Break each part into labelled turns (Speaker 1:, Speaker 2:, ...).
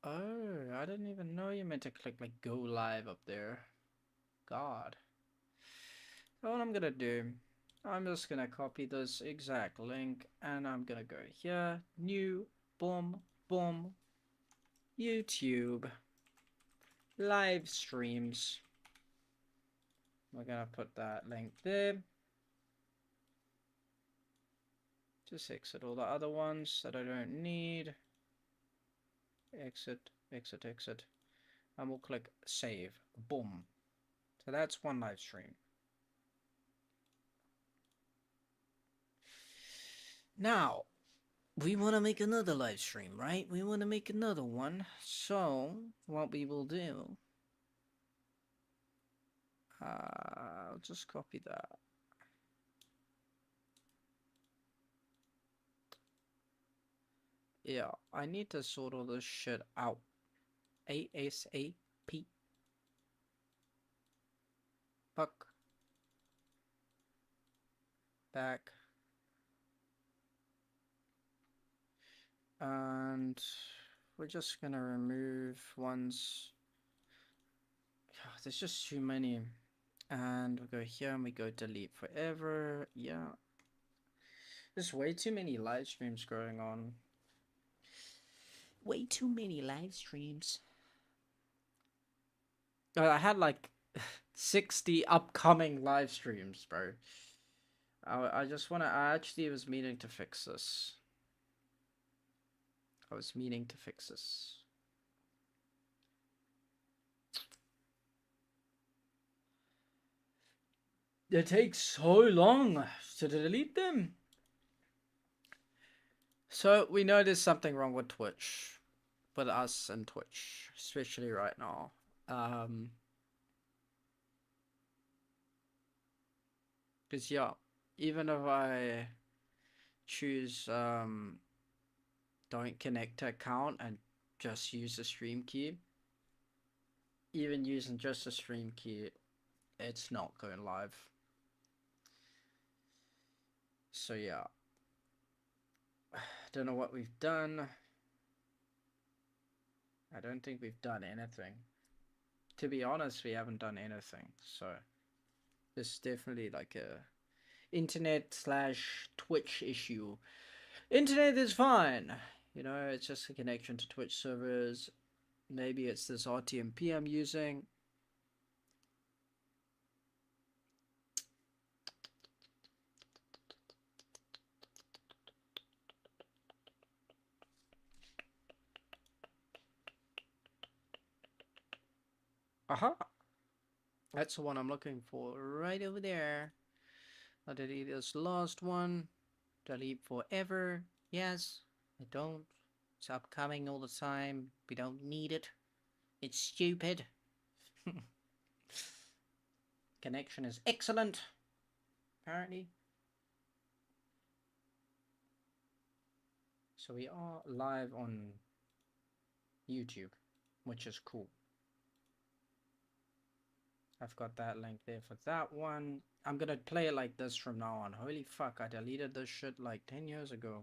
Speaker 1: Oh, I didn't even know you meant to click like go live up there. God. So what I'm gonna do, I'm just gonna copy this exact link and I'm gonna go here, new, boom, boom, YouTube, live streams. We're gonna put that link there. Just exit all the other ones that I don't need. Exit, exit, exit. And we'll click save. Boom. So that's one live stream. Now, we want to make another live stream, right? We want to make another one. So, what we will do, I'll just copy that. Yeah, I need to sort all this shit out. ASAP. Fuck. Back. And we're just gonna remove ones. There's just too many. And we go here and we go delete forever. Yeah. There's way too many live streams going on. Way too many live streams. I had like 60 upcoming live streams, bro. I just want to. I actually was meaning to fix this. I was meaning to fix this. It takes so long to delete them. So we know there's something wrong with Twitch. With us and Twitch. Especially right now. Because yeah, even if I choose don't connect to account and just use the stream key, even using just the stream key, it's not going live. So yeah, don't know what we've done. I don't think we've done anything. To be honest, we haven't done anything. So this is definitely like a internet slash Twitch issue. Internet is fine. You know, it's just a connection to Twitch servers. Maybe it's this RTMP I'm using. Aha! That's the one I'm looking for right over there. I'll delete this last one. Delete forever. Yes, I don't. It's upcoming all the time. We don't need it. It's stupid. Connection is excellent. Apparently. So we are live on YouTube, which is cool. I've got that link there for that one. I'm gonna play it like this from now on. Holy fuck, I deleted this shit like 10 years ago.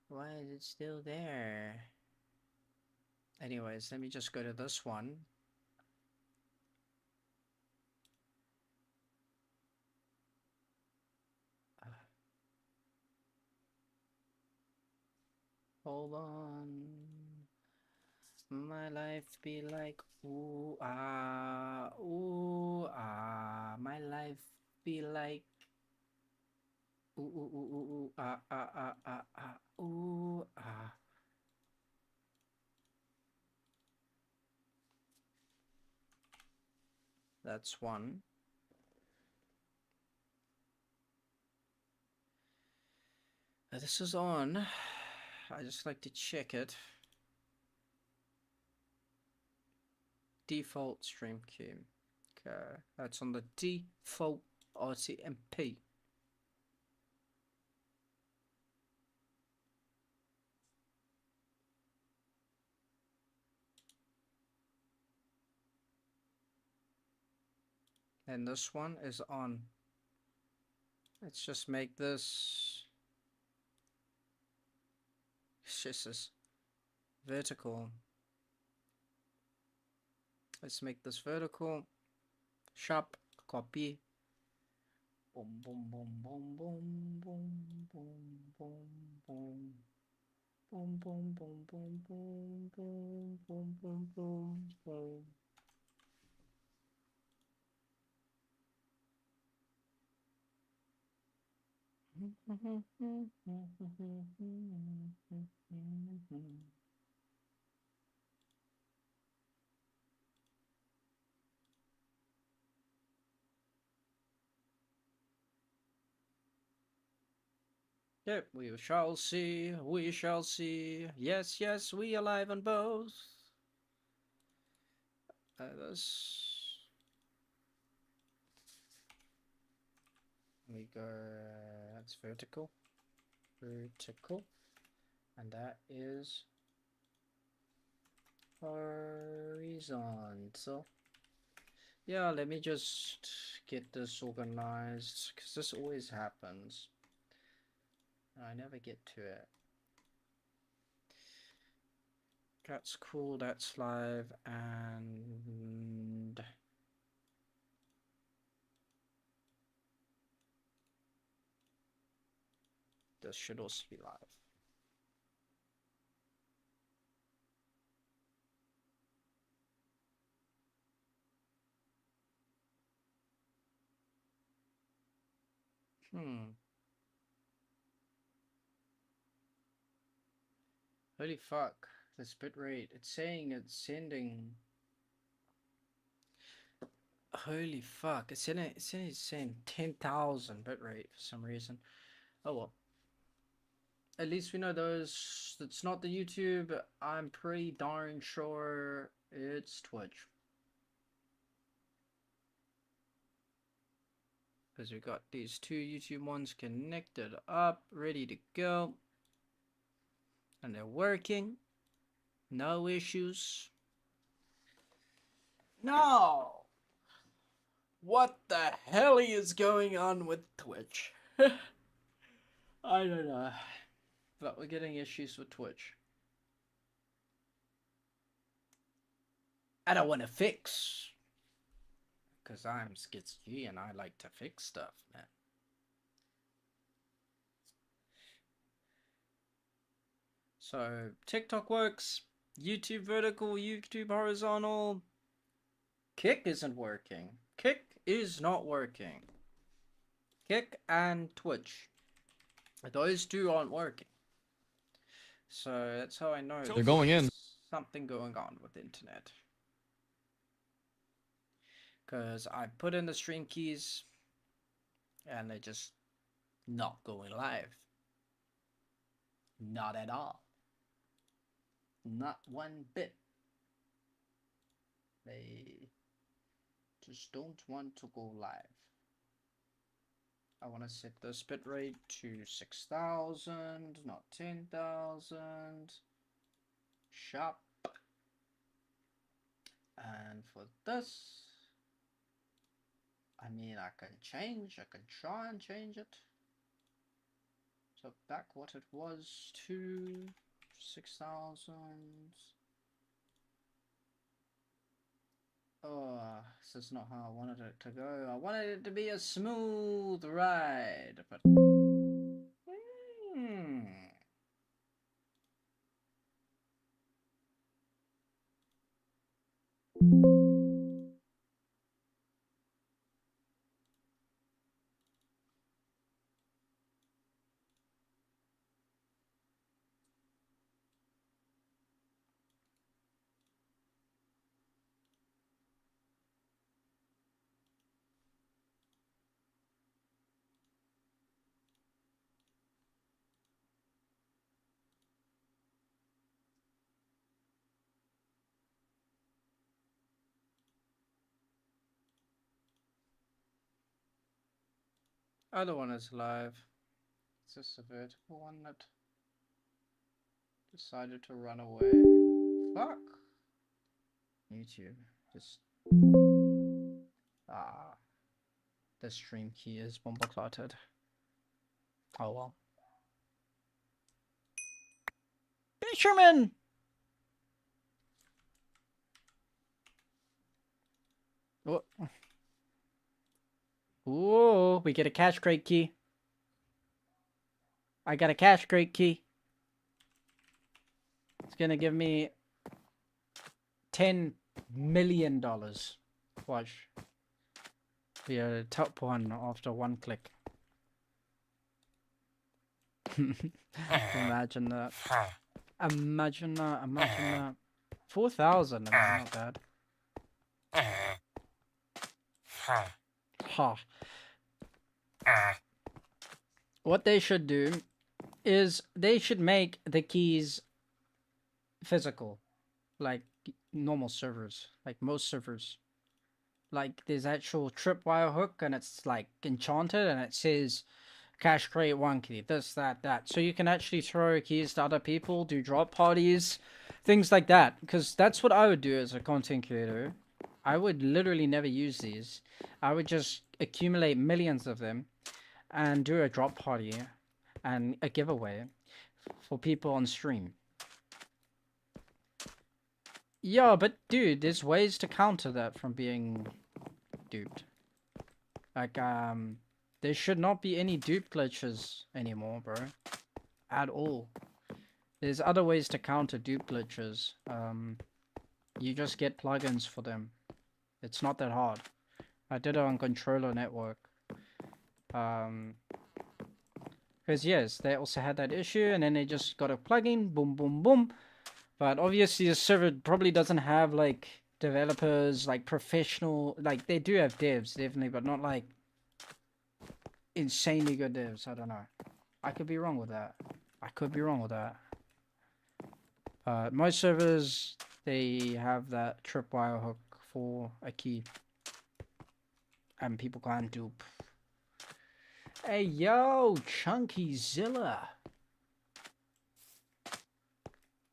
Speaker 1: Why is it still there? Anyways, let me just go to this one. Hold on. My life be like ooh ah. My life be like ooh ooh ah. That's one. This is on. I just like to check it. Default stream queue. Okay, that's on the default RTMP. And this one is on. Let's just make this. Jesus. vertical. Let's make this vertical. Sharp. Copy. Boom, boom, boom, boom, boom, boom, boom, boom, boom. Boom, boom, boom, boom, boom, boom, boom, boom, boom, boom. Yep, we shall see, we shall see. Yes, yes, we alive on both. This. We go, that's vertical. Vertical. And that is horizontal. Yeah, let me just get this organized, because this always happens. I never get to it. That's cool, that's live, and this should also be live. Holy fuck, this bitrate, it's saying it's sending. Holy fuck, it's saying 10,000 bitrate for some reason. Oh well. At least we know those. It's not the YouTube. I'm pretty darn sure it's Twitch. Because we got these two YouTube ones connected up, ready to go. And they're working. No issues. No! What the hell is going on with Twitch? I don't know. But we're getting issues with Twitch. I don't want to fix. Because I'm Skitsgy and I like to fix stuff, man. So, TikTok works. YouTube vertical, YouTube horizontal. Kick isn't working. Kick is not working. Kick and Twitch. Those two aren't working. So that's how I know
Speaker 2: They're going in.
Speaker 1: Something going on with the internet. Because I put in the stream keys and they're just not going live. Not at all. Not one bit. They just don't want to go live. I want to set this bitrate to 6,000, not 10,000. Sharp. And for this, I mean, I can try and change it. So back what it was to 6,000. Oh, this is not how I wanted it to go. I wanted it to be a smooth ride, but other one is live. Is this a vertical one that decided to run away? Fuck. YouTube. Just the stream key is bomba clotted. Oh well. Fisherman! Oh. Ooh, we get a cash crate key. I got a cash crate key. It's gonna give me $10 million. Watch. Be a top one after one click. Imagine that. Imagine that. Imagine that. 4,000. I mean, not bad. Ha. What they should do is they should make the keys physical, like normal servers, like most servers. Like there's actual tripwire hook and it's like enchanted and it says cash crate 1 key, this, that. So you can actually throw keys to other people, do drop parties, things like that. Because that's what I would do as a content creator. I would literally never use these. I would just accumulate millions of them and do a drop party and a giveaway for people on stream. Yeah, but dude, there's ways to counter that from being duped. Like, there should not be any dupe glitches anymore, bro. At all. There's other ways to counter dupe glitches. You just get plugins for them. It's not that hard. I did it on Controller Network. Because yes, they also had that issue, and then they just got a plugin, boom, boom, boom. But obviously the server probably doesn't have, like, developers, like, professional... Like, they do have devs, definitely, but not, like, insanely good devs. I don't know. I could be wrong with that. I could be wrong with that. Most servers, they have that tripwire hook for a key. And people can't dupe. Hey, yo, Chunky Zilla.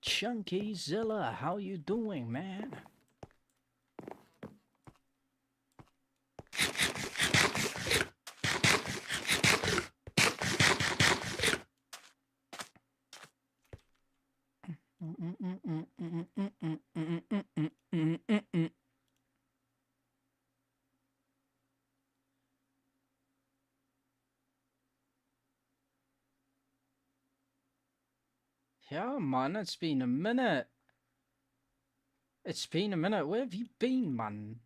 Speaker 1: Chunky Zilla, how you doing, man? Yeah, man, it's been a minute. It's been a minute. Where have you been, man?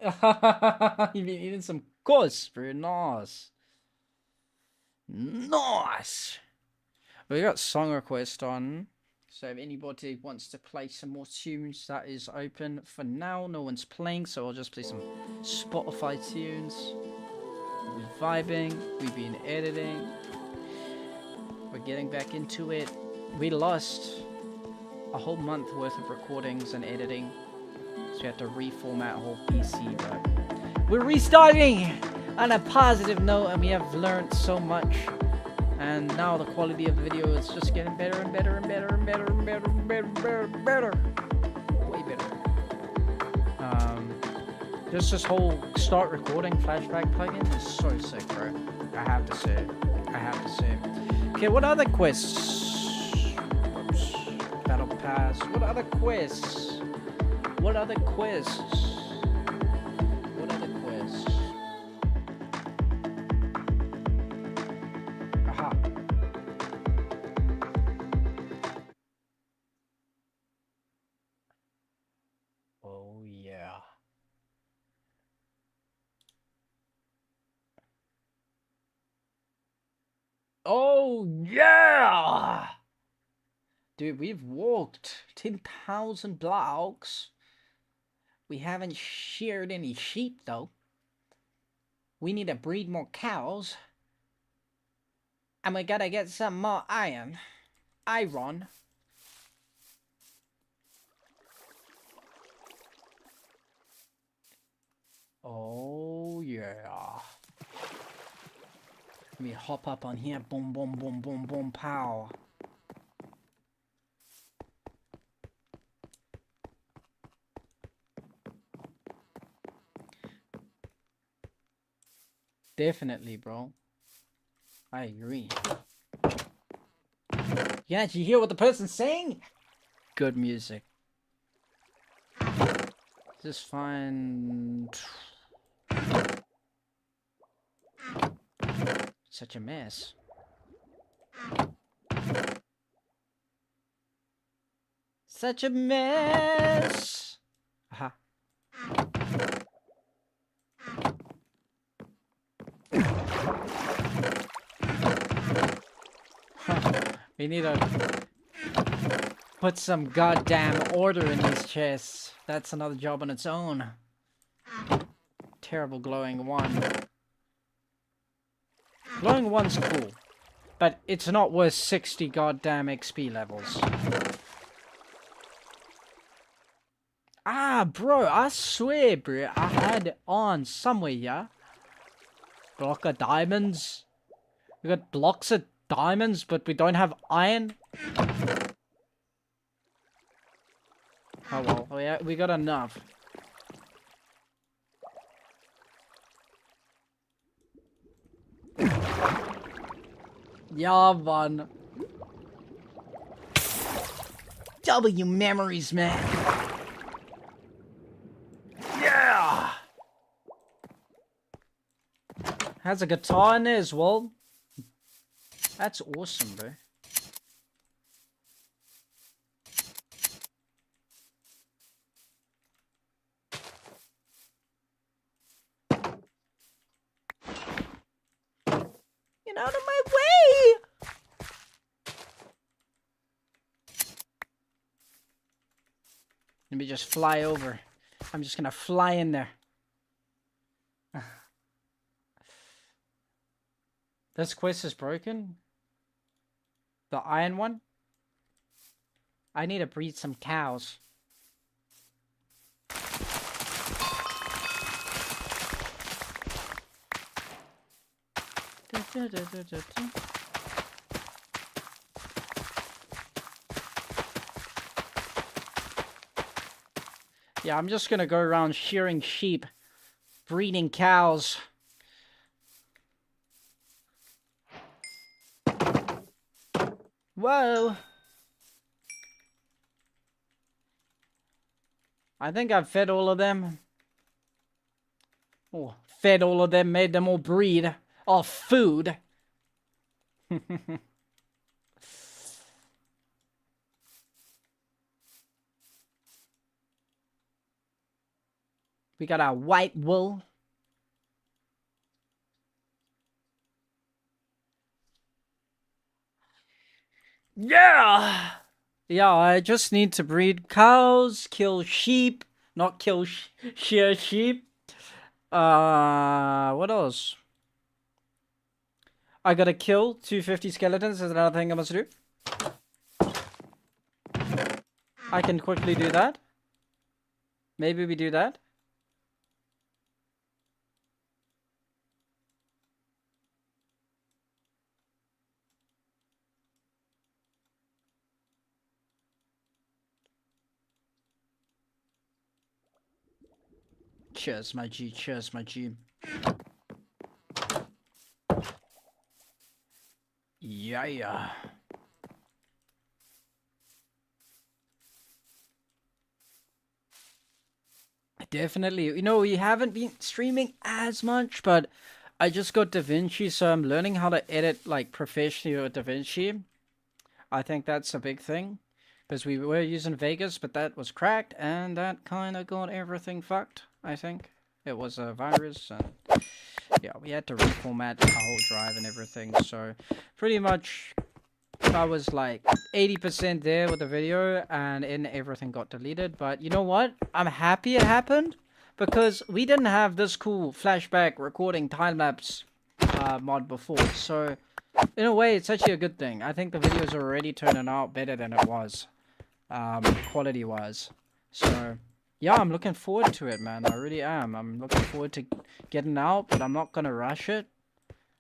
Speaker 1: You've been eating some ghosts, bro. Nice. Nice. We got song request on. So if anybody wants to play some more tunes, that is open for now. No one's playing, so I'll just play some Spotify tunes. We're vibing. We've been editing. We're getting back into it. We lost a whole month worth of recordings and editing. So we had to reformat a whole PC, but we're restarting on a positive note, and we have learned so much. And now the quality of the video is just getting better and better and better and better and better and better and better and better. Way better. Just this whole start recording flashback plugin is so sick, bro. I have to say it. I have to say it. Okay, what other quests? Oops. Battle Pass. What other quests? What other quests? What other quests? Aha. Oh, yeah. Oh, yeah! Dude, we've walked 10,000 blocks. We haven't sheared any sheep, though. We need to breed more cows. And we gotta get some more iron. Iron. Oh, yeah. Let me hop up on here. Boom, boom, boom, boom, boom, pow. Definitely, bro. I agree. You can actually hear what the person's saying? Good music. Just find such a mess. Such a mess. Aha. We need to put some goddamn order in these chests. That's another job on its own. Terrible glowing one. Glowing one's cool, but it's not worth 60 goddamn XP levels. Ah, bro, I swear, bro, I had it on somewhere, yeah? Block of diamonds. We got blocks of diamonds, but we don't have iron. Oh well, we got enough. Yeah, man. W memories, man. Yeah! Has a guitar in there as well. That's awesome, bro. Get out of my way! Let me just fly over. I'm just gonna fly in there. This quest is broken. The iron one. I need to breed some cows. Yeah, I'm just gonna go around shearing sheep, breeding cows. Whoa! I think I've fed all of them. Oh, fed all of them, made them all breed. All food. We got our white wool. Yeah! Yeah, I just need to breed cows, kill sheep, not kill shear sheep. What else? I gotta kill 250 skeletons is another thing I must do. I can quickly do that. Maybe we do that. Cheers, my G. Cheers, my G. Yeah. Definitely. You know, we haven't been streaming as much, but I just got DaVinci, so I'm learning how to edit, like, professionally with DaVinci. I think that's a big thing. Because we were using Vegas, but that was cracked, and that kind of got everything fucked, I think. It was a virus, and yeah, we had to reformat the whole drive and everything, so pretty much I was like 80% there with the video, and then everything got deleted. But you know what? I'm happy it happened, because we didn't have this cool flashback recording time-lapse mod before, so in a way, it's actually a good thing. I think the videos are already turning out better than it was, quality-wise. So, yeah, I'm looking forward to it, man. I really am. I'm looking forward to getting out, but I'm not gonna rush it.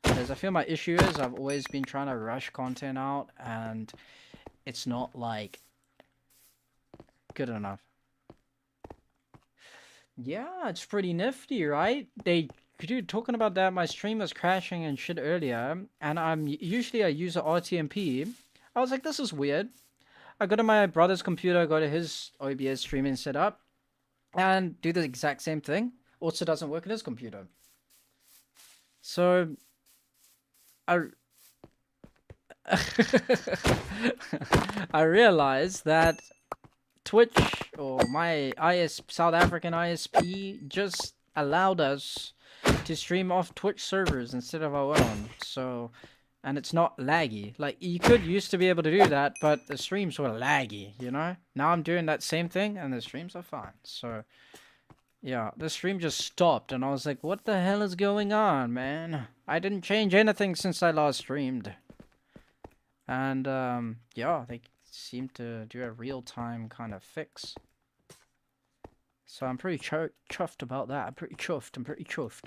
Speaker 1: Because I feel my issue is I've always been trying to rush content out, and it's not, like, good enough. Yeah, it's pretty nifty, right? Dude, talking about that, my stream was crashing and shit earlier, and usually I use a RTMP. I was like, this is weird. I go to my brother's computer, go to his OBS streaming setup, and do the exact same thing. Also doesn't work on his computer. So I I realized that Twitch or my South African ISP just allowed us to stream off Twitch servers instead of our own. So, and it's not laggy. Like, you could used to be able to do that, but the streams were laggy, you know? Now I'm doing that same thing and the streams are fine. So, yeah, the stream just stopped and I was like, what the hell is going on, man? I didn't change anything since I last streamed. And, yeah, they seem to do a real-time kind of fix. So I'm pretty chuffed about that. I'm pretty chuffed.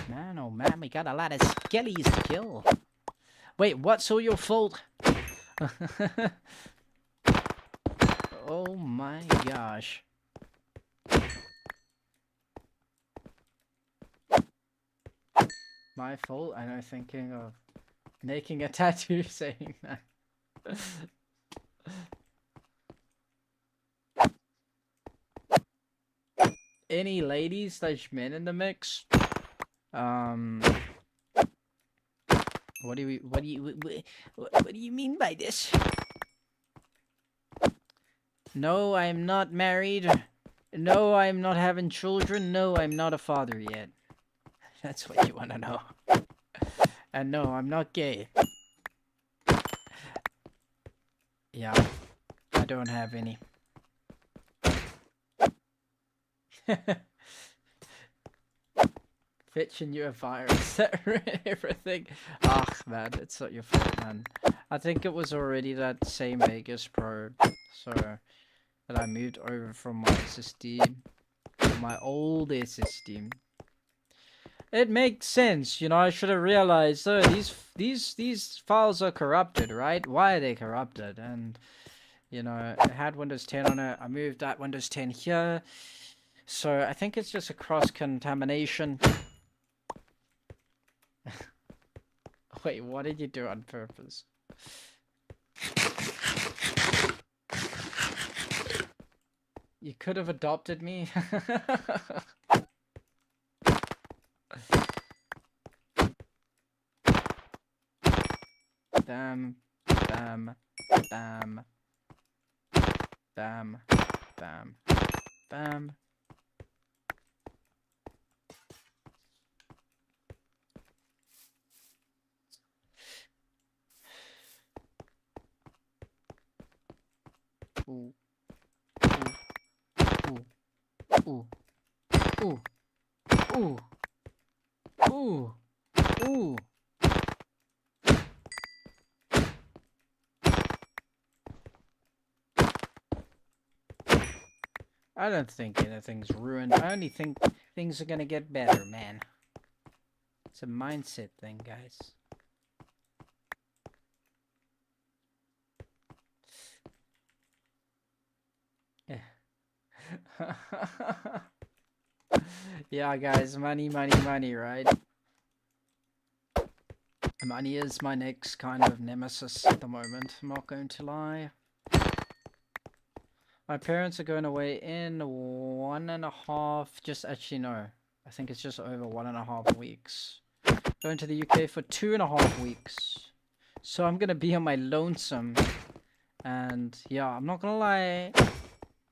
Speaker 1: Man, oh man, we got a lot of skellies to kill. Wait, what's all your fault? Oh my gosh. My fault? I know, thinking of making a tattoo saying that. Any ladies / men in the mix? What do you mean by this? No, I'm not married. No, I'm not having children. No, I'm not a father yet. That's what you want to know. And no, I'm not gay. Yeah, I don't have any. Fitching you a virus, everything. Ah, man, it's not your fault, man. I think it was already that same Vegas Pro, so that I moved over from my SSD, from my old SSD. It makes sense, you know. I should have realized. Oh, these files are corrupted, right? Why are they corrupted? And you know, it had Windows 10 on it. I moved that Windows 10 here, so I think it's just a cross contamination. Wait, what did you do on purpose? You could have adopted me. Bam, bam, bam, bam, bam, bam. Ooh, ooh, ooh, ooh, ooh, ooh, ooh. I don't think anything's ruined. I only think things are gonna get better, man. It's a mindset thing, guys. Yeah. Yeah, guys, money, right? Money is my next kind of nemesis at the moment, I'm not going to lie. My parents are going away in 1.5, just actually no. I think it's just over 1.5 weeks. Going to the UK for 2.5 weeks. So I'm gonna be on my lonesome. And yeah, I'm not gonna lie,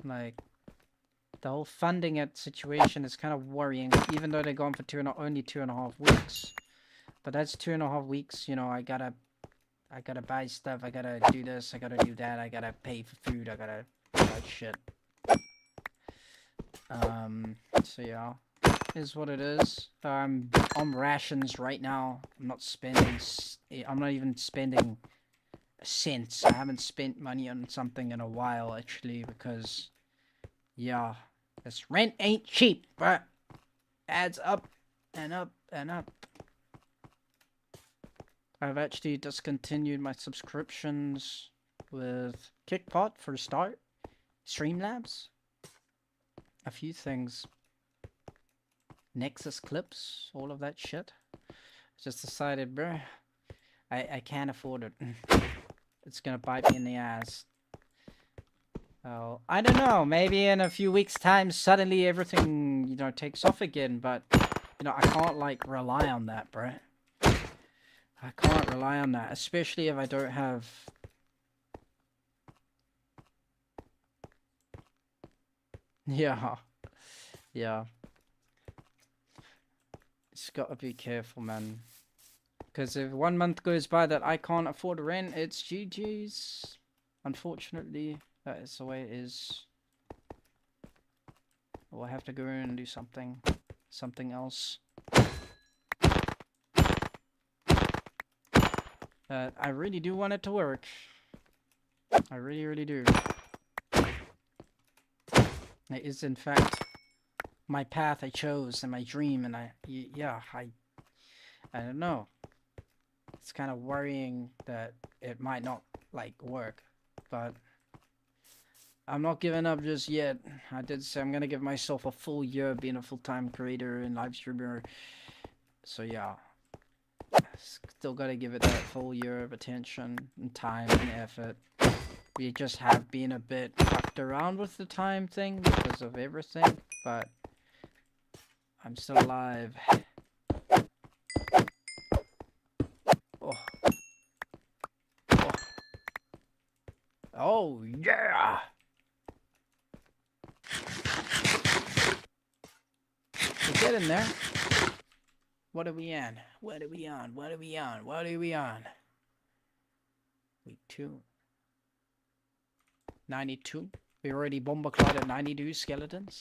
Speaker 1: like, the whole funding it situation is kind of worrying, even though they're gone for only 2.5 weeks. But that's 2.5 weeks, you know. I gotta buy stuff, I gotta do this, I gotta do that, I gotta pay for food, I gotta do that shit. So yeah, is what it is. I'm on rations right now. I'm not even spending cents. I haven't spent money on something in a while, actually, because yeah, this rent ain't cheap, but adds up and up and up. I've actually discontinued my subscriptions with Kickpot for a start, Streamlabs, a few things, Nexus Clips, all of that shit. Just decided, bruh, I can't afford it. It's gonna bite me in the ass. Well, I don't know. Maybe in a few weeks' time, suddenly everything, you know, takes off again. But, you know, I can't, like, rely on that, bro. I can't rely on that, especially if I don't have... Yeah. Yeah. Just gotta be careful, man. Because if 1 month goes by that I can't afford rent, it's GG's. Unfortunately, that is the way it is. We'll have to go in and do something else. I really do want it to work. I really, really do. It is, in fact, my path I chose and my dream, and I don't know. It's kind of worrying that it might not, like, work, but I'm not giving up just yet. I did say I'm gonna give myself a full year being a full-time creator and live streamer. So yeah, still gotta give it that full year of attention and time and effort. We just have been a bit fucked around with the time thing because of everything, but I'm still alive. Oh. Oh. Oh yeah! So get in there. What are we on? What are we on? What are we on? What are we on? Week 2. 92. We already bomber clotted 92 skeletons.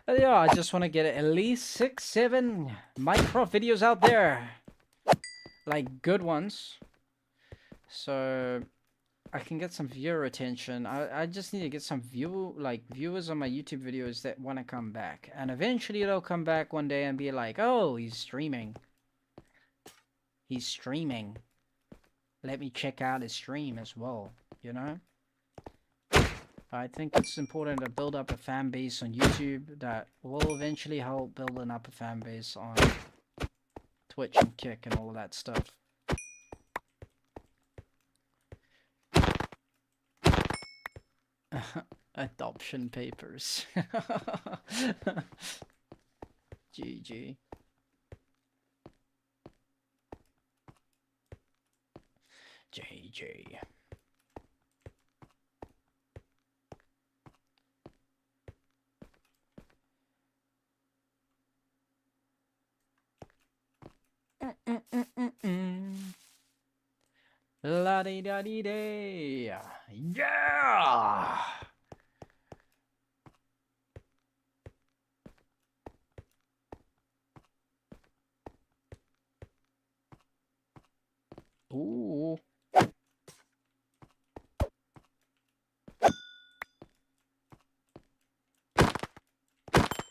Speaker 1: Yeah, I just want to get at least 6, 7 Minecraft videos out there. Like, good ones. So I can get some viewer attention. I just need to get some viewers on my YouTube videos that want to come back. And eventually they'll come back one day and be like, oh, he's streaming. He's streaming. Let me check out his stream as well, you know? I think it's important to build up a fan base on YouTube that will eventually help building up a fan base on Twitch and Kick and all of that stuff. Adoption papers. GG. JJ. La di da di day. Yeah. Ooh.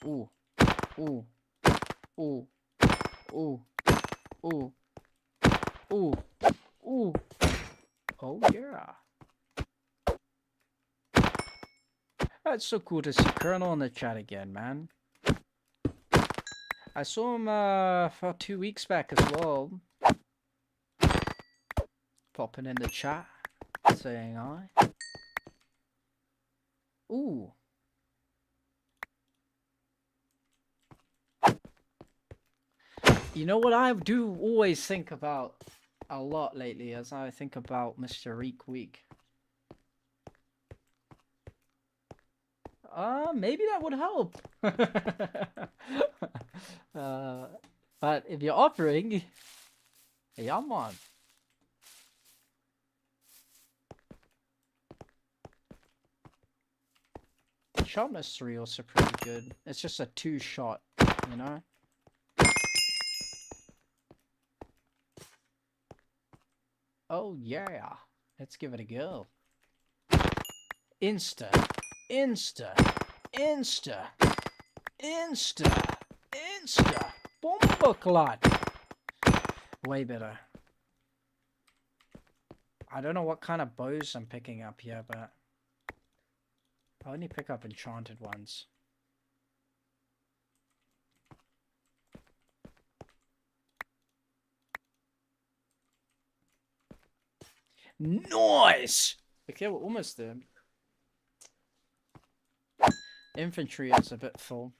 Speaker 1: Ooh. Ooh. Ooh. Ooh. Ooh. Ooh. Ooh. Oh yeah. That's so cool to see Colonel in the chat again, man. I saw him for 2 weeks back as well. Popping in the chat, saying hi. Ooh. You know what I do always think about a lot lately as I think about Mr. Reek Week? Maybe that would help. But if you're offering, yeah, I'm on. Sharpness 3 also pretty good. It's just a 2-shot, you know? Oh yeah, let's give it a go. Insta, insta, insta, insta, insta, bomboclot. Way better. I don't know what kind of bows I'm picking up here, but I only pick up enchanted ones. Nice! Okay, we're almost there. Infantry is a bit full.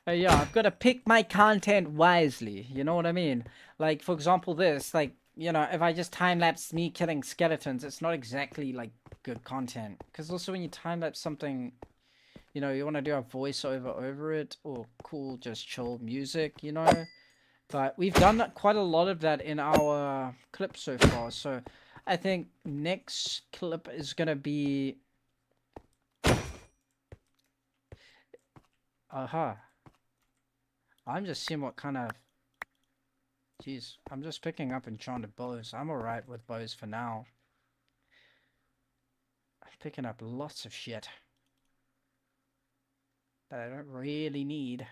Speaker 1: Yeah, I've got to pick my content wisely. You know what I mean? Like, for example, this, like, you know, if I just time-lapse me killing skeletons, it's not exactly, like, good content. Because also when you time-lapse something, you know, you want to do a voiceover over it, or cool, just chill music, you know? But we've done quite a lot of that in our clip so far, so I think next clip is going to be... Aha. I'm just seeing what kind of... Jeez, I'm just picking up enchanted bows. I'm alright with bows for now. I'm picking up lots of shit that I don't really need.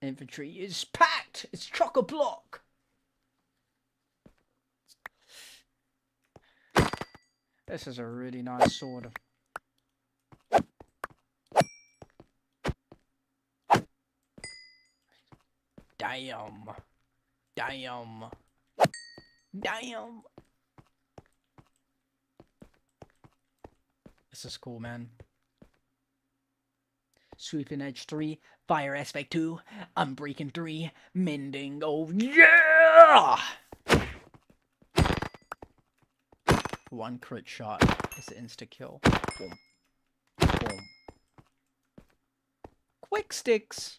Speaker 1: Infantry is packed! It's chock-a-block! This is a really nice sword. Damn. Damn. Damn. This is cool, man. Sweeping edge 3, fire aspect 2, unbreaking 3, mending. Oh yeah! One crit shot is an insta kill. Boom. Boom. Quick sticks.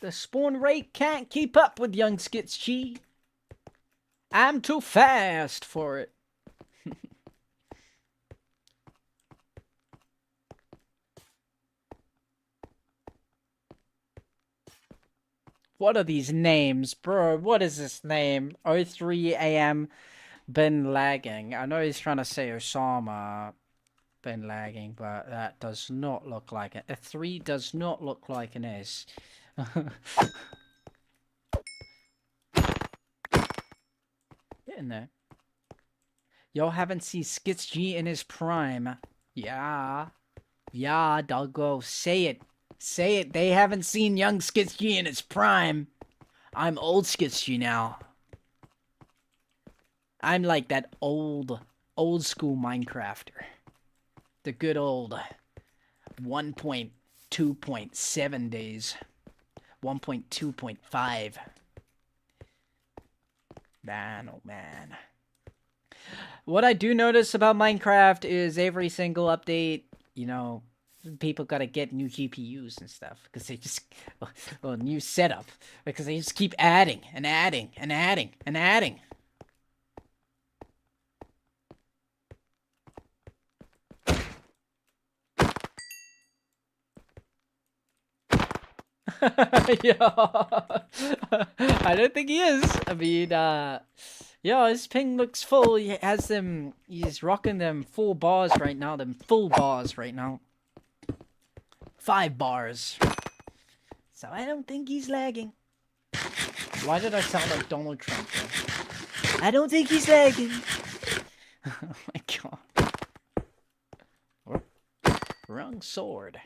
Speaker 1: The spawn rate can't keep up with young Skits G. I'm too fast for it. What are these names? Bro, what is this name? 03 AM been lagging. I know he's trying to say Osama been lagging, but that does not look like it. A 3 does not look like an S. Get in there. Y'all haven't seen Skits G in his prime. Yeah. Yeah, doggo. Say it. Say it. They haven't seen young Skits G in his prime. I'm old Skits G now. I'm like that old school Minecrafter. The good old 1.2.7 days. 1.2.5. Man, oh man. What I do notice about Minecraft is every single update, you know, people gotta get new GPUs and stuff because they just, well, new setup because they just keep adding and adding and adding and adding. Yeah, I don't think he is. I mean, yeah, his ping looks full. He has them. He's rocking them full bars right now. Them full bars right now. 5 bars. So I don't think he's lagging. Why did I sound like Donald Trump though? I don't think he's lagging. Oh my god. Wrong sword.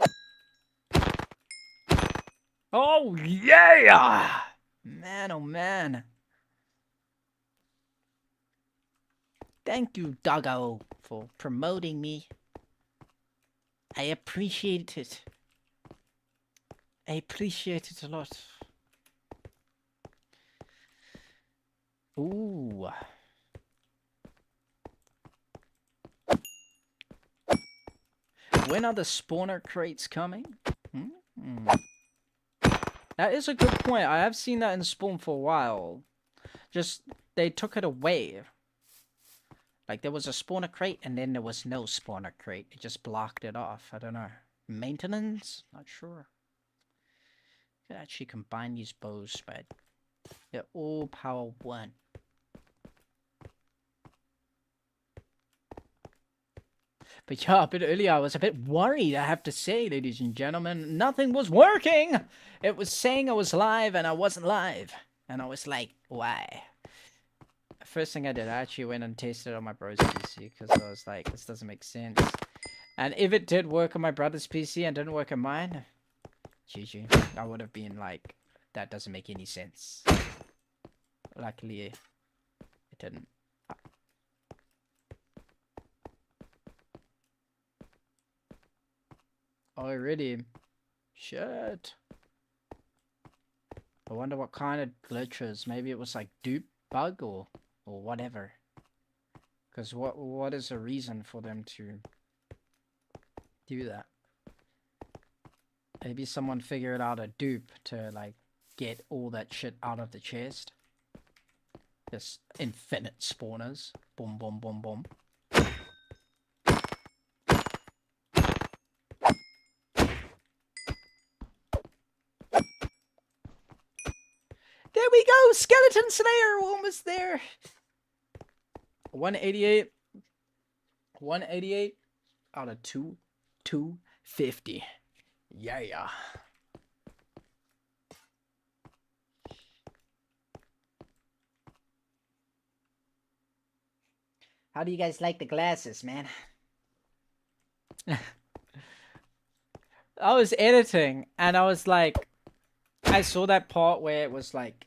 Speaker 1: Oh yeah! Man, oh man. Thank you, Doggo, for promoting me. I appreciate it. I appreciate it a lot. Ooh. When are the spawner crates coming? That is a good point. I have seen that in Spawn for a while. Just, they took it away. Like, there was a spawner crate, and then there was no spawner crate. It just blocked it off. I don't know. Maintenance? Not sure. Could actually combine these bows, but they're all power 1. But yeah, a bit earlier, I was a bit worried, I have to say, ladies and gentlemen. Nothing was working! It was saying I was live, and I wasn't live. And I was like, why? First thing I did, I actually went and tested it on my bro's PC, because I was like, this doesn't make sense. And if it did work on my brother's PC and didn't work on mine, GG. I would have been like, that doesn't make any sense. Luckily, it didn't. Already. Shit. I wonder what kind of glitches. Maybe it was like dupe bug or whatever. Because what is the reason for them to do that? Maybe someone figured out a dupe to like get all that shit out of the chest. Just infinite spawners. Boom, boom, boom, boom. There we go! Skeleton Slayer! Almost there! 188. 188 out of 250. Yeah. How do you guys like the glasses, man? I was editing and I was like, I saw that part where it was like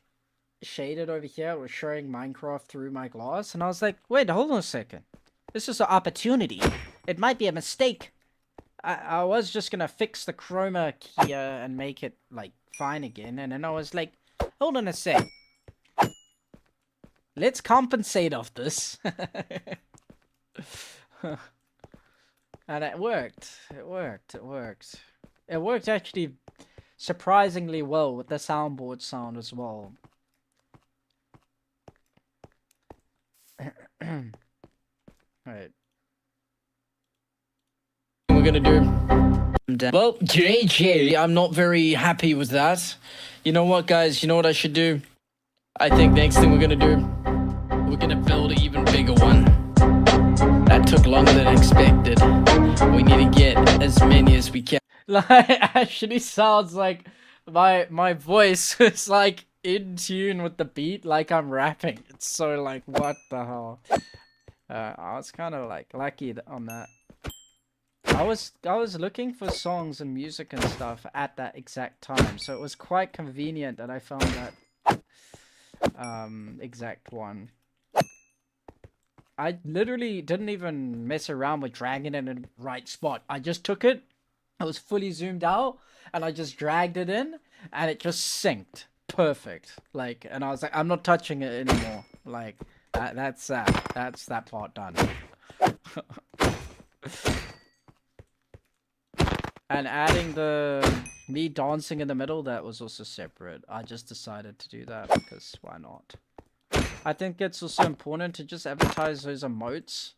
Speaker 1: shaded over here. It was showing Minecraft through my glass. And I was like, wait, hold on a second. This is an opportunity. It might be a mistake. I was just gonna fix the chroma here and make it like fine again. And then I was like, hold on a sec. Let's compensate off this. And it worked. It worked. It worked actually surprisingly well with the soundboard sound as well. Alright. We're gonna do. Well, JJ, I'm not very happy with that. You know what, guys? You know what I should do? I think next thing we're gonna do, we're gonna build an even bigger one. That took longer than expected. We need to get as many as we can. Like, actually sounds like my voice is like in tune with the beat, like I'm rapping. It's so like, what the hell? I was kind of like lucky on that. I was looking for songs and music and stuff at that exact time, so it was quite convenient that I found that exact one. I literally didn't even mess around with dragging it in the right spot. I just took it, I was fully zoomed out, and I just dragged it in, and it just synced perfect. Like, and I was like, I'm not touching it anymore. Like, that's that part done. And adding me dancing in the middle, that was also separate. I just decided to do that because why not? I think it's also important to just advertise those emotes.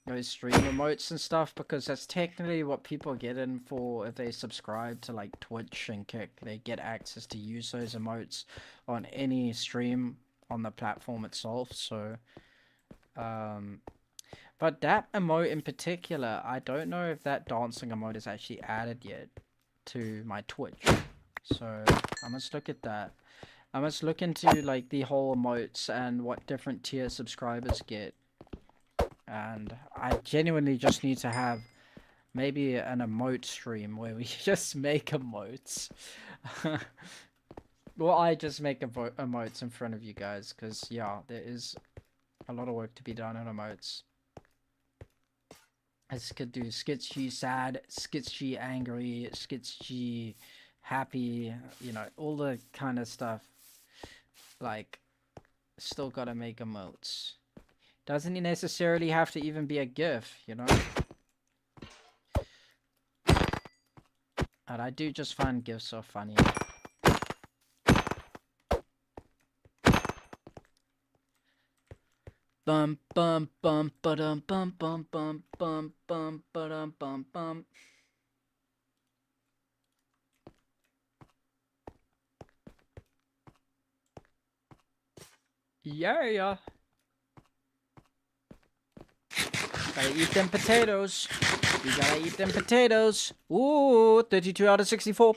Speaker 1: Those stream emotes and stuff, because that's technically what people get in for if they subscribe to like Twitch and Kick. They get access to use those emotes on any stream on the platform itself, so but that emote in particular, I don't know if that dancing emote is actually added yet to my Twitch. So I must look at that. I must look into like the whole emotes and what different tier subscribers get. And I genuinely just need to have maybe an emote stream where we just make emotes. Well, I just make emotes in front of you guys, because yeah, there is a lot of work to be done on emotes. I could do sketchy sad, sketchy angry, sketchy happy, you know, all the kind of stuff. Like, still gotta make emotes. Doesn't necessarily have to even be a GIF, you know? And I do just find GIFs so funny. Bum bum bum ba-dum bum bum bum bum bum ba-dum bum bum. Yeah. Gotta eat them potatoes. You gotta eat them potatoes. Ooh, 32 out of 64.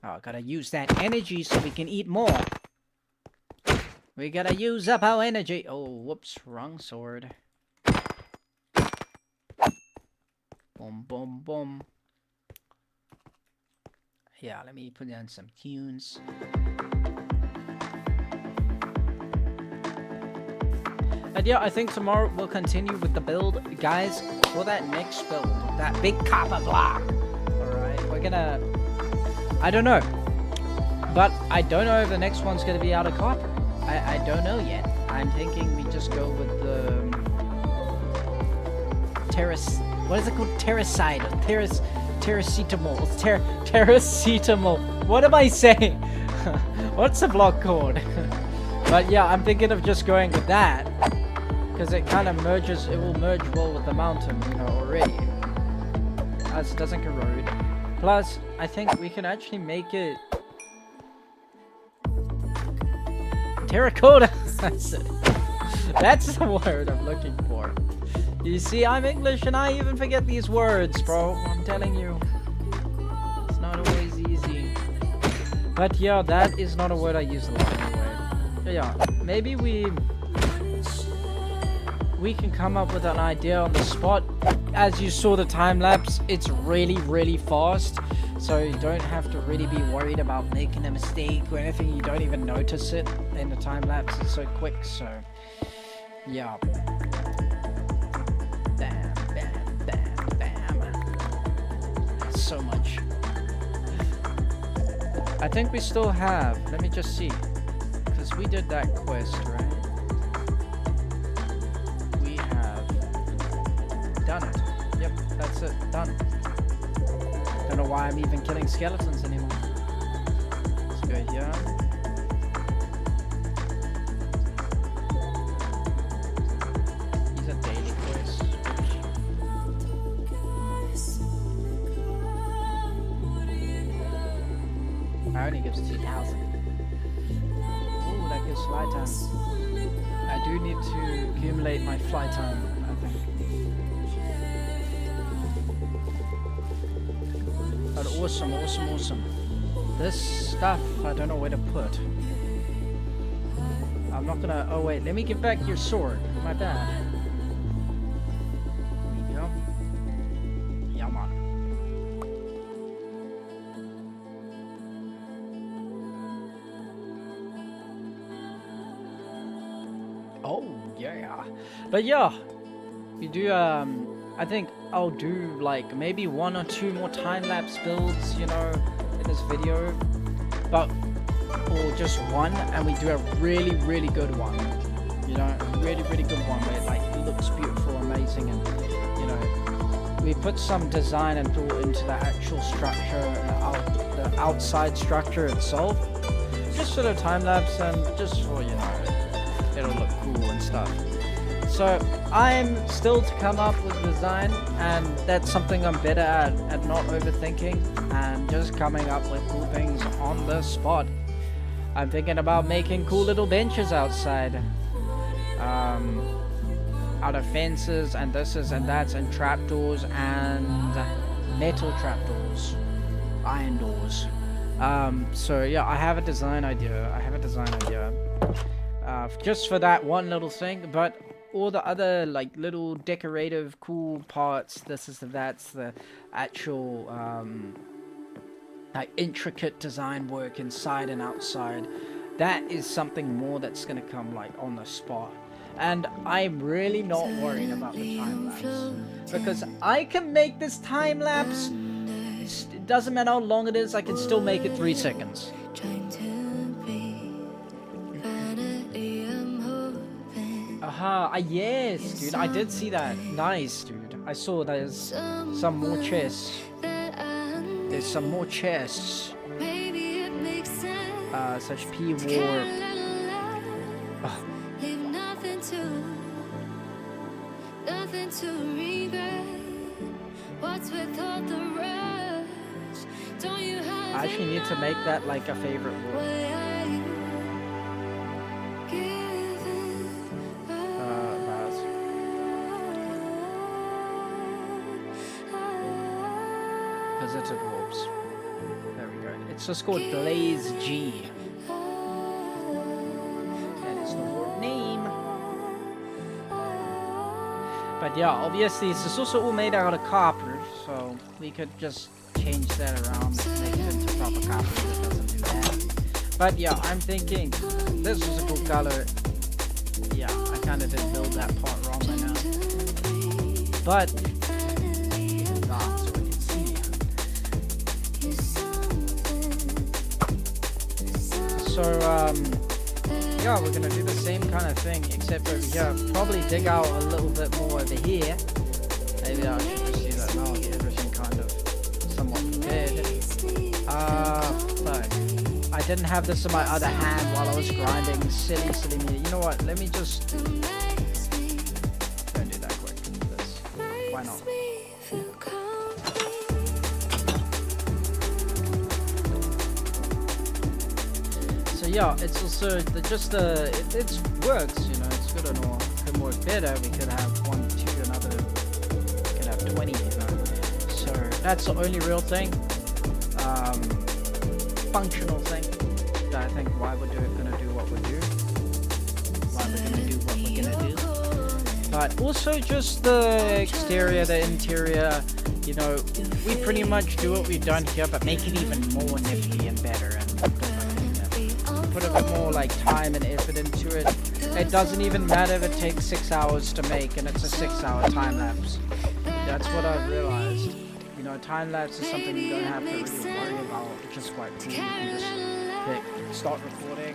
Speaker 1: Oh, gotta use that energy so we can eat more. We gotta use up our energy. Oh, whoops, wrong sword. Boom, boom, boom. Yeah, let me put in some tunes. And yeah, I think tomorrow we'll continue with the build. Guys, for that next build, that big copper block. Alright, we're gonna... I don't know. But I don't know if the next one's gonna be out of copper. I don't know yet. I'm thinking we just go with the... What is it called? Terracite. Terracetamol. Terracetamol. What am I saying? What's the block called? But yeah, I'm thinking of just going with that. Because it kind of merges, it will merge well with the mountain, you know, already. As it doesn't corrode. Plus, I think we can actually make it... Terracotta! That's it. That's the word I'm looking for. You see, I'm English and I even forget these words, bro. I'm telling you. It's not always easy. But yeah, that is not a word I use a lot anyway. But yeah, maybe we can come up with an idea on the spot. As you saw the time lapse, it's really, really fast. So you don't have to really be worried about making a mistake or anything. You don't even notice it in the time lapse. It's so quick, so yeah. Bam, bam, bam, bam. That's so much. I think we still have, let me just see. Because we did that quest, right? We have done it. Yep, that's it, done. Don't know why I'm even killing skeletons anymore. Let's go here. These are daily quests. Only gives 2,000. Ooh, that gives flight time. I do need to accumulate my flight time, I think. But awesome, awesome, awesome. This stuff, I don't know where to put. I'm not gonna... Oh wait, let me give back your sword. My bad. There you go. Yeah, man. Oh, yeah. But yeah, we do, I think I'll do like maybe 1 or 2 more time-lapse builds, you know, in this video. But, or just one, and we do a really, really good one. You know, a really, really good one where it like looks beautiful, amazing, and, you know, we put some design and thought into the actual structure, the outside structure itself. Just for the time-lapse and just for, you know, it'll look cool and stuff. So I'm still to come up with design, and that's something I'm better at not overthinking and just coming up with cool things on the spot. I'm thinking about making cool little benches outside, out of fences and thises and that's, and trapdoors and metal trapdoors, iron doors. So yeah, I have a design idea. Just for that one little thing, but all the other like little decorative cool parts, that's the actual like intricate design work inside and outside. That is something more that's gonna come like on the spot. And I'm really not worried about the time lapse, because I can make this time lapse. It doesn't matter how long it is, I can still make it 3 seconds. Aha, yes, dude, I did see that. Nice, dude. I saw there's some more chests. There's some more chests. Such P-War. I actually need to make that like a favorite word. Visited wolves. There we go. It's just called Blaze G. That is the word name. But yeah, obviously this is also all made out of copper, so we could just change that around, make it into proper copper. That doesn't do that. But yeah, I'm thinking this is a cool color. Yeah, I kind of did build that part wrong right now. But so we can see. So yeah, we're gonna do the same kind of thing, except over here. Probably dig out a little bit more over here. Maybe I should just do that now. Get everything kind of somewhat prepared. Fuck. I didn't have this in my other hand while I was grinding. Silly me. You know what? Let me just don't do that quick. This. Why not? So yeah, it's also it works. You know, it's good and all. Could work better. We could have 1, 2, another. We could have 20. You know. So that's the only real thing. Functional thing that I think why we're gonna do what we do. Why we're gonna do what we're gonna do. But also just the exterior, the interior, you know, we pretty much do what we've done here, but make it even more nifty and better and put a bit more like time and effort into it. It doesn't even matter if it takes 6 hours to make and it's a 6-hour time lapse. That's what I've realized. You know, time lapse is something you don't have to really worry about, which is quite cool. You can just click start recording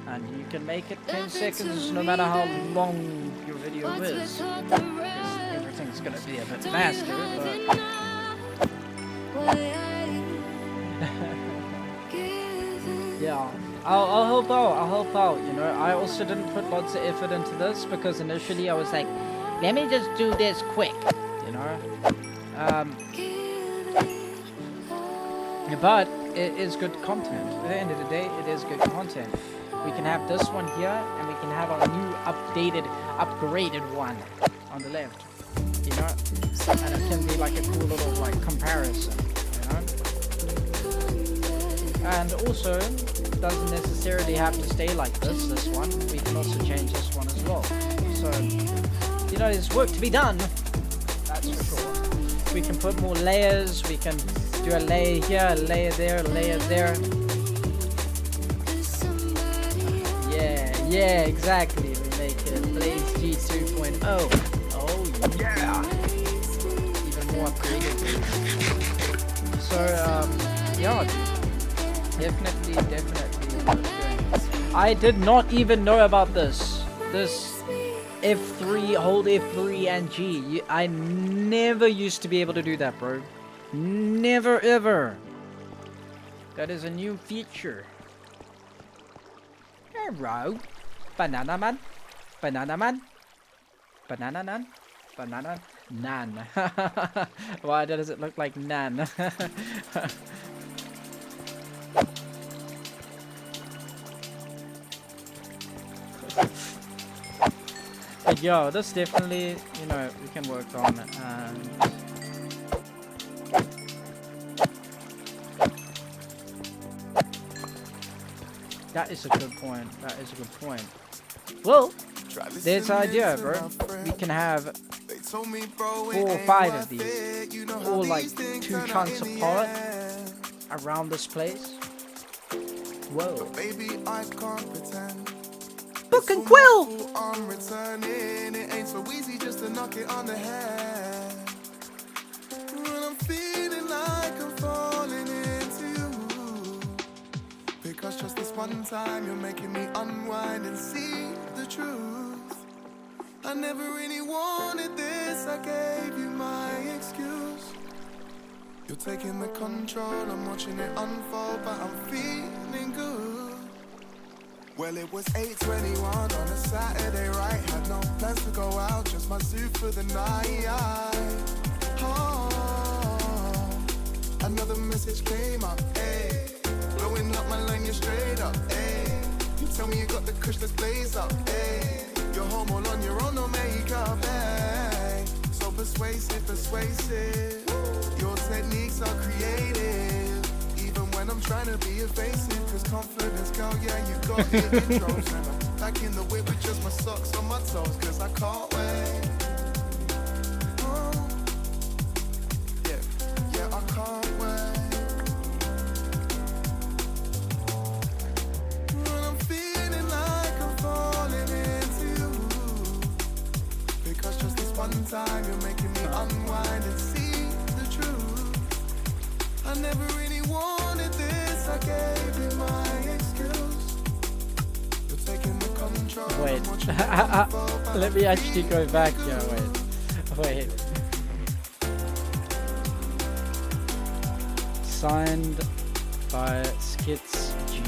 Speaker 1: and you can make it 10 seconds no matter how long your video is. Everything's gonna be a bit faster, but yeah, I'll help out, you know. I also didn't put lots of effort into this because initially I was like, let me just do this quick. But it is good content. At the end of the day, it is good content. We can have this one here, and we can have our new upgraded one on the left. You know, and it can be like a cool little like comparison. You know, and also doesn't necessarily have to stay like this. This one, we can also change this one as well. So you know, there's work to be done. That's for sure. We can put more layers. We can do a layer here, a layer there, a layer there. Yeah, exactly. We make it Blaze G 2.0. Oh yeah! Even more upgraded. So yeah, definitely. I did not even know about this. F3, hold F3 and G. I never used to be able to do that, bro. Never ever. That is a new feature. Hello. Banana man. Nan. Why does it look like Nan? But yo, this definitely, you know, we can work on it. That is a good point. Well, there's the idea, bro. We can have 4 or 5 of these, all like 2 chunks apart around this place. Whoa. Book and quill. I'm returning. It ain't so easy just to knock it on the head. When I'm feeling like I'm falling into you, because just this one time you're making me unwind and see the truth. I never really wanted this. I gave you my excuse. You're taking the control. I'm watching it unfold, but I'm feeling good. Well, it was 8:21 on a Saturday, right? Had no plans to go out, just my suit for the night. Oh, another message came up, ayy. Blowing up my line, you're straight up, ayy. You tell me you got the kush, let's blaze up, ayy. You're home all on your own, no makeup, ayy. So persuasive. Your techniques are creative. Even when I'm trying to be evasive, cause confidence, girl, yeah, you got it. Intros, and I'm back in the whip with just myself.
Speaker 2: socks on my toes, cause I can't wait. Oh, yeah, I can't wait. When I'm feeling like I'm falling into you, because just this one time you're making me unwind and see the truth. I never really wanted this, I gave you my excuse. You're taking the control.
Speaker 1: Wait. Let me actually go back here. Wait. Signed by Skits G.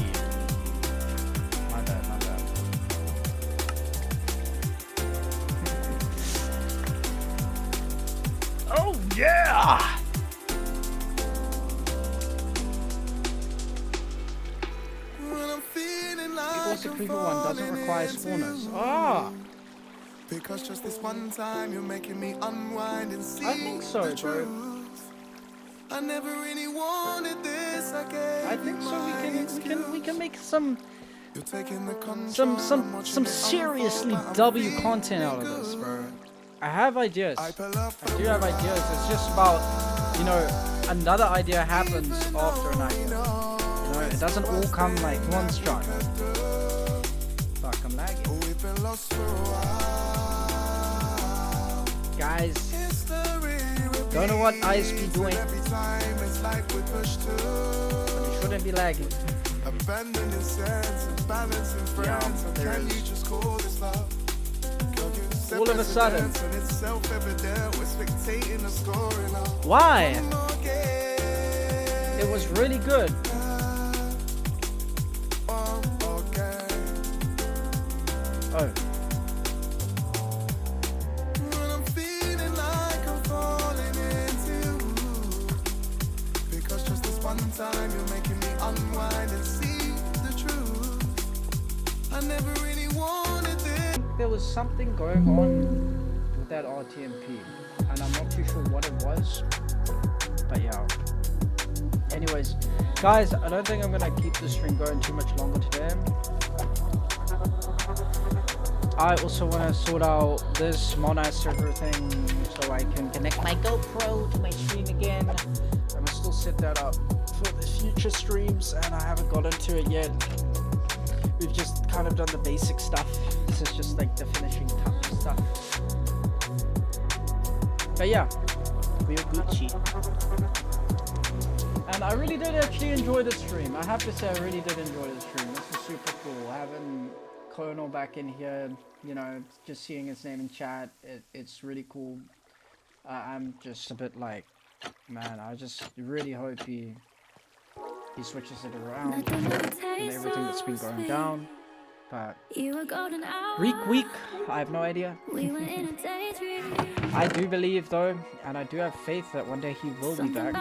Speaker 1: My bad. Oh yeah! Equals the creeper one doesn't require spawners. Ah!
Speaker 2: Because just this one time you're making me unwind and see.
Speaker 1: I think so,
Speaker 2: the
Speaker 1: bro.
Speaker 2: truth. I never really wanted this.
Speaker 1: I think so. We can make some
Speaker 2: You're taking the control.
Speaker 1: some seriously W content out of this, bro. I have ideas. I do have ideas. It's just about, you know, another idea happens after an idea. You know, it doesn't all come like one strike. Fuck, I'm lagging. Guys, don't know what ISP doing, but it shouldn't be lagging. Yeah, there is. All of a sudden. Why? It was really good. Oh.
Speaker 2: Time you're making me unwind and see the truth. I never really wanted this.
Speaker 1: There was something going on with that RTMP, and I'm not too sure what it was, but yeah. Anyways, guys, I don't think I'm gonna keep the stream going too much longer today. I also want to sort out this Monash server thing so I can connect my GoPro to my stream again. I'm gonna still set that up for the future streams, and I haven't got into it yet. We've just kind of done the basic stuff. This is just like the finishing touch stuff. But yeah, we're Gucci. And I really did actually enjoy the stream. I have to say I really did enjoy the stream. This is super cool. Having Colonel back in here, you know, just seeing his name in chat, it's really cool. I'm just a bit like, man, I just really hope he switches it around and everything that's been going down. But week, I have no idea. I do believe though, and I do have faith that one day he will be back.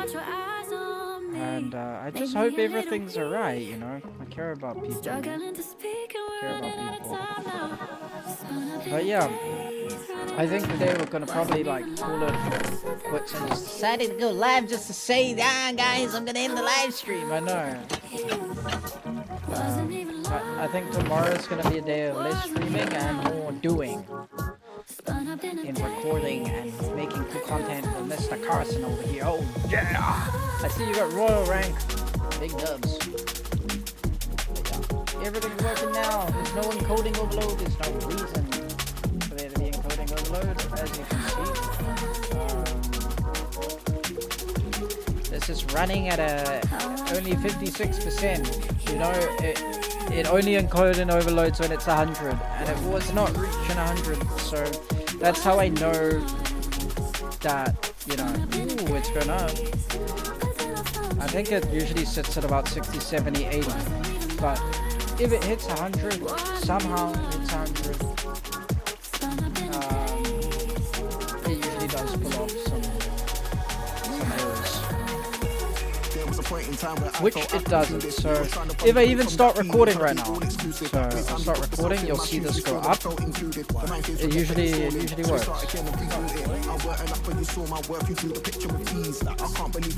Speaker 1: And I just hope everything's alright, you know. I care about people. But yeah, I think today we're gonna probably like call it quits and just decided to go live just to say, guys, I'm gonna end the live stream. I know. I think tomorrow's gonna be a day of less streaming and more doing in recording and making cool content for Mr. Carson over here. Oh yeah! I see you got royal rank. Big dubs. Everything's working now. There's no encoding overload. There's no reason for there to be encoding overload, as you can see. This is running at only 56%. You know, it only encodes and overloads when it's 100, and it was not reaching 100. So that's how I know that, you know, ooh, it's going up. I think it usually sits at about 60, 70, 80, but if it hits 100, somehow it's 100, it usually does pull off some errors. which it doesn't. So if I even start recording right now, so I'll start recording, you'll see this go up. It usually works.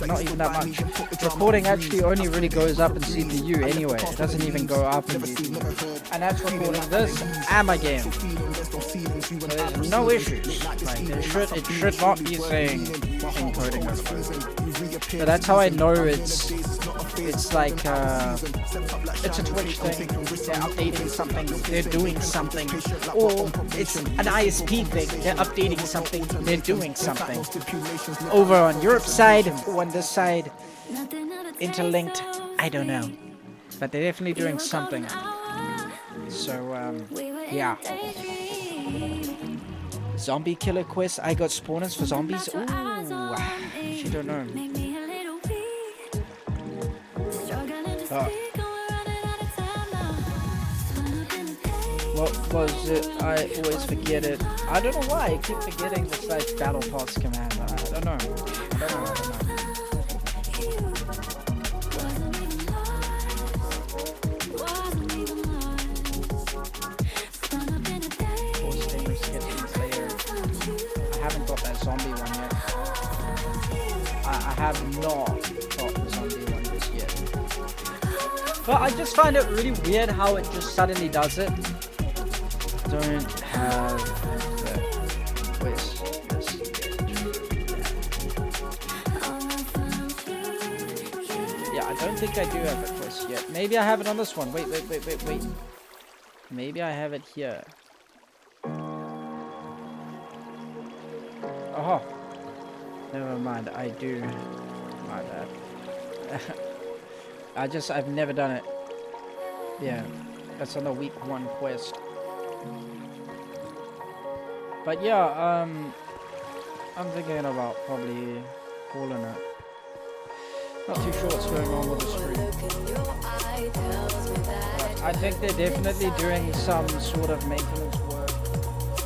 Speaker 1: Not even that much. Recording actually only really goes up in CPU anyway. It doesn't even go up in YouTube. And that's recording this and my game. So there's no issues. Like it should not be saying encoding overload. But that's how I know it's like it's a Twitch thing. They're updating something. They're doing something. Or it's an ISP thing. They're updating something. They're doing something. Over on Europe's side or on this side, interlinked. I don't know. But they're definitely doing something. So yeah. Zombie killer quest. I got spawners for zombies. Ooh, she don't know. What was it? I always forget it. I don't know why. I keep forgetting the / battle pass command. I don't know. Zombie one yet. I have not got the zombie one just yet. But I just find it really weird how it just suddenly does it. Don't have the quest. Yeah, I don't think I do have a quest yet. Maybe I have it on this one. Wait. Maybe I have it here. Oh, never mind. I do. My bad. I've never done it. Yeah, that's on the week 1 quest. But yeah, I'm thinking about probably calling it. Not too sure what's going on with the stream. But I think they're definitely doing some sort of maintenance work,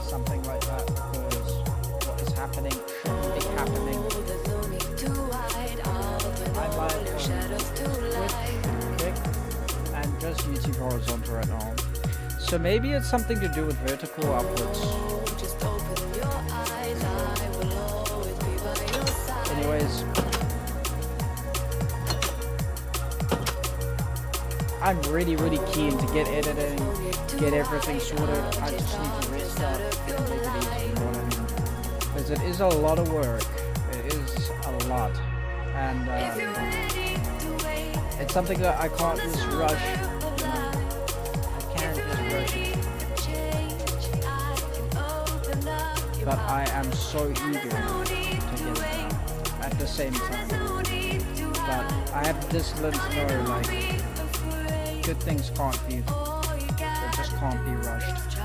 Speaker 1: something like that, because what is happening shouldn't be happening. I'm live on Twitch, Kick, and just YouTube horizontal right now. So maybe it's something to do with vertical upwards. Anyways, I'm really keen to get editing, get everything sorted. I just need to restart and make it easy, you know what I mean? Because it is a lot of work. It is a lot. And it's something that I can't just rush. You know? I can't just rush it. But I am so eager to get it done at the same time. But I have discipline to know, like, good things can't be, they just can't be rushed.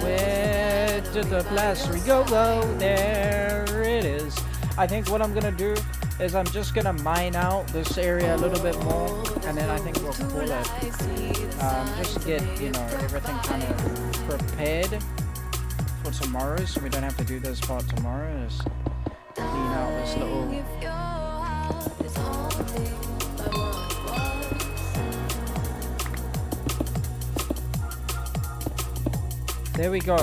Speaker 1: Where did the blastery go? Oh, there it is. I think what I'm gonna do is I'm just gonna mine out this area a little bit more, and then I think we'll call it. Just get, you know, everything kind of prepared for tomorrow, so we don't have to do this part tomorrow. Just clean out this little. There we go.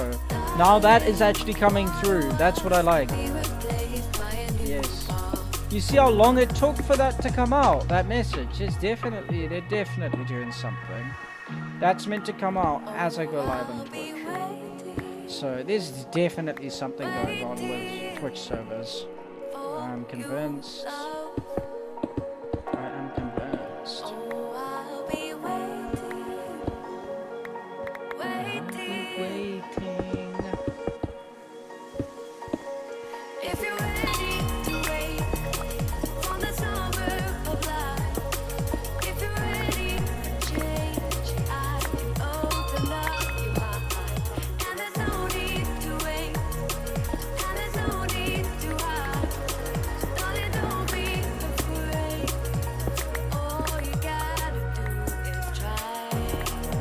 Speaker 1: Now that is actually coming through. That's what I like. Yes. You see how long it took for that to come out? That message. They're definitely doing something. That's meant to come out as I go live on Twitch. So there's definitely something going on with Twitch servers. I'm convinced.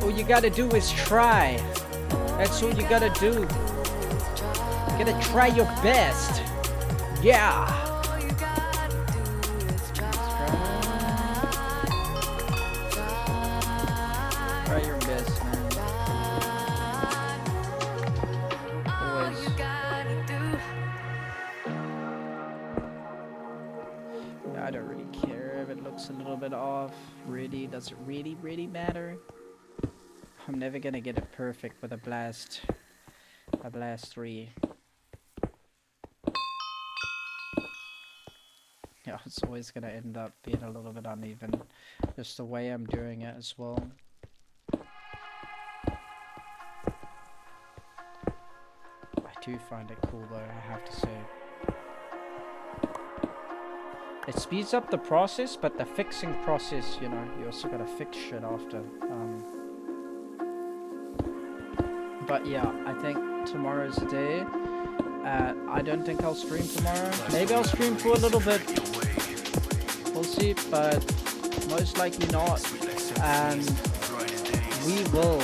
Speaker 1: All you gotta do is try. That's all you gotta do. You gotta try your best. Yeah. quality. Does it really matter? I'm never gonna get it perfect with a Blast 3. Yeah, it's always gonna end up being a little bit uneven. Just the way I'm doing it as well. I do find it cool though, I have to say. It speeds up the process, but the fixing process, you know, you also gotta fix shit after. But yeah, I think tomorrow's the day. I don't think I'll stream tomorrow. Maybe I'll stream for a little bit. We'll see, but most likely not. And we will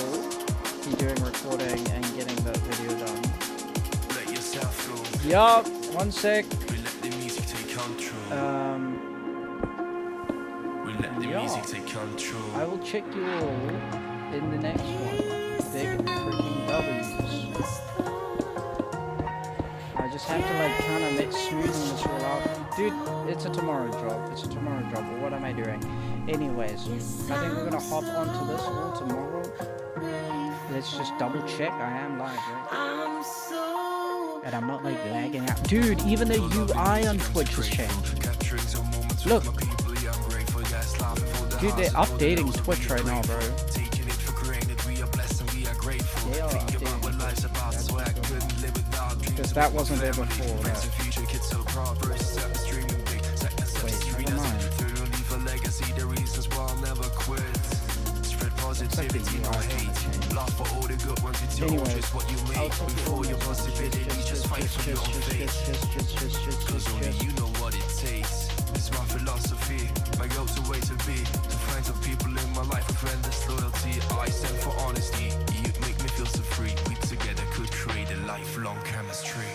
Speaker 1: be doing recording and getting that video done. Yup, one sec. I will check you all in the next one. Big freaking W's. I just have to like kind of smoothen this all out. Dude, it's a tomorrow job. It's a tomorrow job. But what am I doing? Anyways, I think we're gonna hop onto this all tomorrow. Let's just double check. I am live, right? And I'm not like lagging out. Dude, even the UI on Twitch has changed. Look. Dude, they're updating Twitch right now, bro. They are updating. Because that wasn't there before. Right? Wait, never mind. Positivity, no hate. Laugh for all the good ones into just what you make. Before your possibility, just fight for your own faith. Cause only you know what it takes. It's my philosophy, my go-to way to be. To find some people in my life with endless loyalty. I stand for honesty, you make me feel so free. We together could create a lifelong chemistry.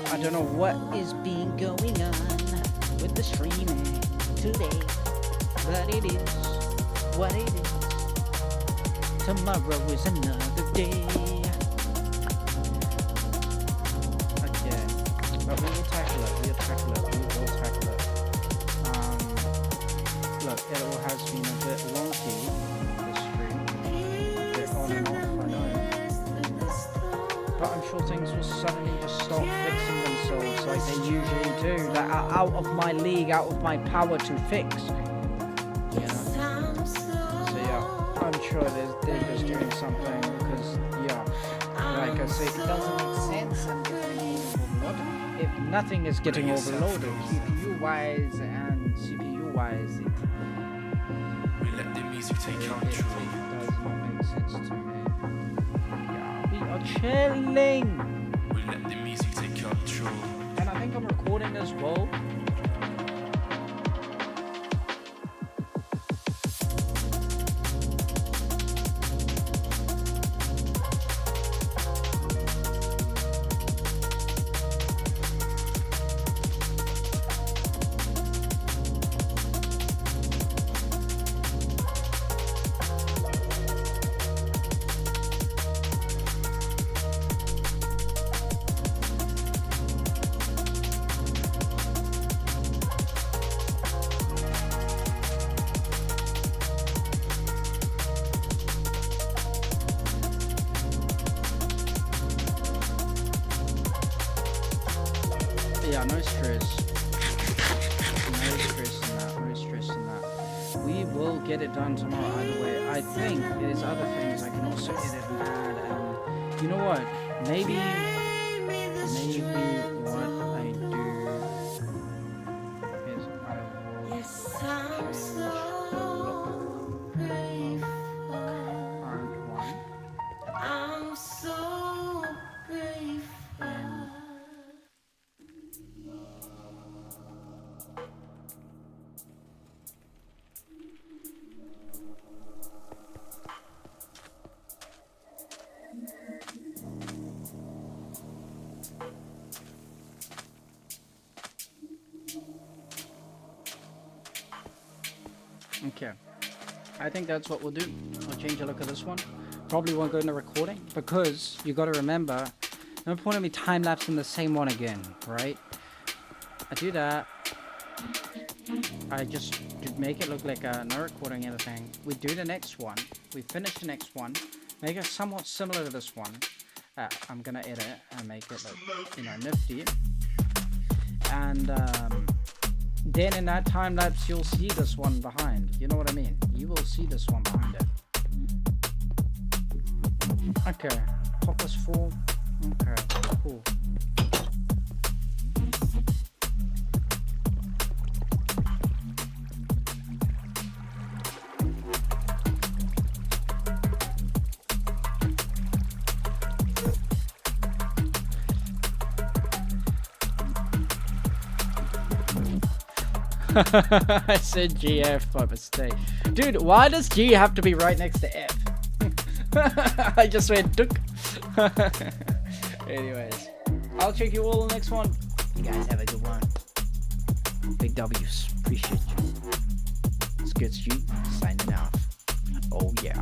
Speaker 1: I don't know what is being going on with the streaming today, but it is what it is. Tomorrow is another day. Okay, but we will tackle it. We will tackle it. Look, it all has been a bit wonky, this stream. A bit on and off, I know. But I'm sure things will suddenly just stop fixing themselves like they usually do. That are out of my league, out of my power to fix. You know? So yeah, I'm sure they're just doing something because, yeah, like I said, it doesn't make sense and if nothing is getting overloaded, GPU-wise and CPU-wise, it does not make sense to me. We are chilling. We let the music take control. And I think I'm recording as well. Yeah, no stress. No stress in that. We will get it done tomorrow either way. I think there's other things I can also edit and add, and you know what? Maybe what I do is I will change the look of the current one. I'm so grateful. Okay. I think that's what we'll do. I'll change a look at this one. Probably won't go into recording because you got to remember, no point in me time-lapsing the same one again, right? I do that. I just make it look like no recording anything. We do the next one. We finish the next one. Make it somewhat similar to this one. I'm gonna edit and make it look, you know, nifty. And then in that time lapse, you'll see this one behind. You know what I mean? You will see this one behind it. Okay, pop this full. Okay, cool. I said GF by mistake. Dude, why does G have to be right next to F? I just went duck. Anyways, I'll check you all in the next one. You guys have a good one. Big W's. Appreciate you. It's good, you signing off. Oh yeah.